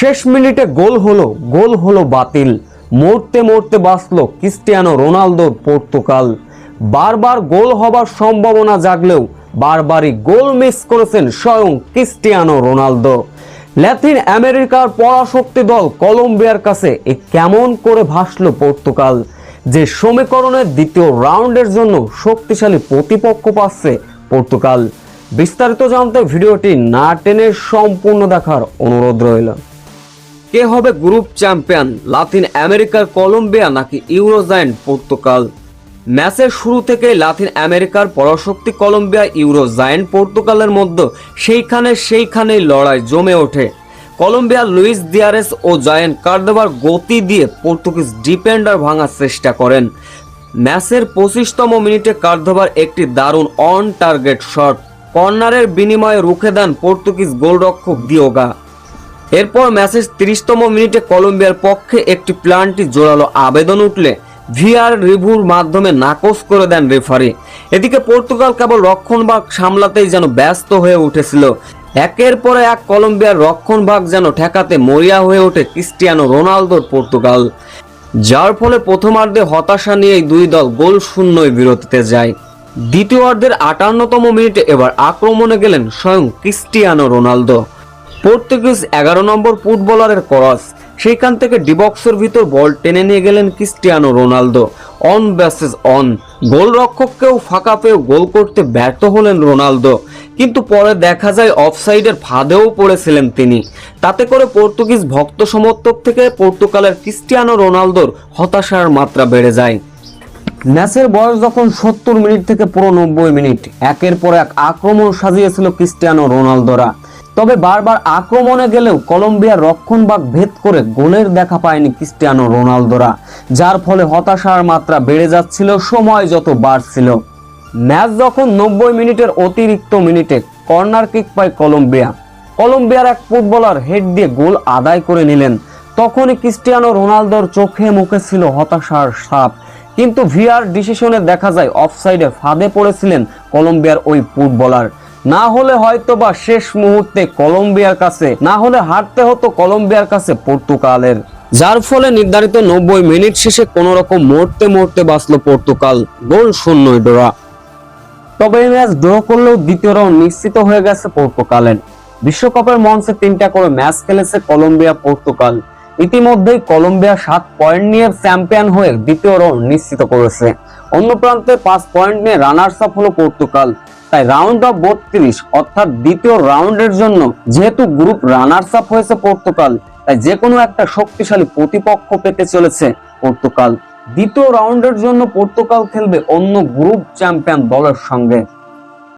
শেষ মিনিটে গোল হলো বাতিল। মরতে মরতে বাঁচল ক্রিস্টিয়ানো রোনালদোর পর্তুগাল। বারবার গোল হবার সম্ভাবনা জাগলেও বারবারই গোল মিস করেছেন স্বয়ং ক্রিস্টিয়ানো রোনালদো। লাতিন আমেরিকার পরাশক্তি দল কলম্বিয়ার কাছে কেমন করে ভাসল পর্তুগাল, যে সমীকরণের দ্বিতীয় রাউন্ডের জন্য শক্তিশালী প্রতিপক্ষ পাচ্ছে পর্তুগাল। বিস্তারিত জানতে ভিডিওটি না টেনে সম্পূর্ণ দেখার অনুরোধ রইল। কে হবে গ্রুপ চ্যাম্পিয়ন, লাতিন আমেরিকার কলম্বিয়া নাকি ইউরো জায়ান্ট পর্তুগাল? ম্যাচের শুরু থেকে লাতিন আমেরিকার পরাশক্তি কলম্বিয়া ইউরো জায়ান্ট পর্তুগালের মধ্যে সেইখানেই লড়াই জমে ওঠে। কলম্বিয়া লুইস দিয়ারেস ও জায়ান্ট কার্দোবার গতি দিয়ে পর্তুগিজ ডিফেন্ডার ভাঙার চেষ্টা করেন। ম্যাচের 25তম মিনিটে কার্দোবার একটি দারুণ অন টার্গেট শট কর্নারের বিনিময়ে রুখে দেন পর্তুগিজ গোলরক্ষক দিওগা। এরপর ম্যাচের 30তম মিনিটে কলম্বিয়ার পক্ষে একটি প্লান্টি জোরালো আবেদন উঠলে ভিআর রিভিউর মাধ্যমে নাকচ করে দেন রেফারি। এদিকে পর্তুগাল কেবল রক্ষণভাগ সামলাতেই যেন ব্যস্ত হয়ে উঠেছিল। একের পর এক কলম্বিয়ার রক্ষণভাগ যেন ঠেকাতে মরিয়া হয়ে ওঠে ক্রিস্টিয়ানো রোনালদোর পর্তুগাল, যার ফলে প্রথমার্ধে হতাশা নিয়েই দুই দল গোল শূন্যই বিরতিতে যায়। দ্বিতীয়ার্ধের 58তম মিনিটে এবার আক্রমণে গেলেন স্বয়ং ক্রিস্টিয়ানো রোনালদো। পর্তুগিজ 11 নম্বর ফুটবলারের ক্রস, সেইখান থেকে ডিবক্সের ভিতর বল টেনে নিয়ে গেলেন ক্রিস্টিয়ানো রোনালদো। অন ব্যাসেস অন, গোলরক্ষককেও ফাঁকা পেয়েও গোল করতে ব্যর্থ হলেন রোনালদো, কিন্তু পরে দেখা যায় অফসাইডের ফাঁদেও পড়েছিলেন তিনি। তাতে করে পর্তুগিজ ভক্ত সমর্থক থেকে পর্তুগালের ক্রিস্টিয়ানো রোনালদোর হতাশার মাত্রা বেড়ে যায়। ম্যাচের বয়স যখন 70 মিনিট থেকে পুরো 90 মিনিট একের পর এক আক্রমণ সাজিয়েছিল ক্রিস্টিয়ানো রোনালদোরা, তবে বারবার আক্রমণে গেলেও কলম্বিয়ার রক্ষণভাগ ভেদ করে গোলের দেখা পায়নি ক্রিস্টিয়ানো রোনালদোরা, যার ফলে হতাশার মাত্রা বেড়ে যাচ্ছিল সময় যত বাড়ছিল। ম্যাচ যখন 90 মিনিটের অতিরিক্ত মিনিটে কর্নার কিক পায় কলম্বিয়ার এক ফুটবলার হেড দিয়ে গোল আদায় করে নিলেন, তখনই ক্রিস্টিয়ানো রোনালদোর চোখে মুখে ছিল হতাশার ছাপ। কিন্তু ভিআর ডিসিশনে দেখা যায় অফসাইডের ফাঁদে পড়েছিলেন কলম্বিয়ার ওই ফুটবলার। না হলে হয়তোবা শেষ মুহূর্তে হারতে হতো কলম্বিয়ার কাছে পর্তুগালের, যার ফলে নির্ধারিত 90 মিনিট শেষে কোন রকম মরতে বাঁচল পর্তুগাল, গোল শূন্যই ড্র। তবে এই ম্যাচ ড্র করলেও দ্বিতীয় রাউন্ড নিশ্চিত হয়ে গেছে পর্তুগালের। বিশ্বকাপের মঞ্চে 3টা করে ম্যাচ খেলেছে কলম্বিয়া পর্তুগাল। ইতিমধ্যেই কলম্বিয়া 7 পয়েন্ট নিয়ে চ্যাম্পিয়ন হয়ে দ্বিতীয় রাউন্ড নিশ্চিত করেছে। অন্য প্রান্তে 5 পয়েন্ট নিয়ে রানার্স আপ হলো পর্তুগাল। তাই রাউন্ড অফ 32 অর্থাৎ দ্বিতীয় রাউন্ডের জন্য যেহেতু গ্রুপ রানার্স আপ হয়েছে পর্তুগাল, তাই যে কোনো একটা শক্তিশালী প্রতিপক্ষ পেতে চলেছে পর্তুগাল। দ্বিতীয় রাউন্ডের জন্য পর্তুগাল খেলবে অন্য গ্রুপ চ্যাম্পিয়ন দলের সঙ্গে।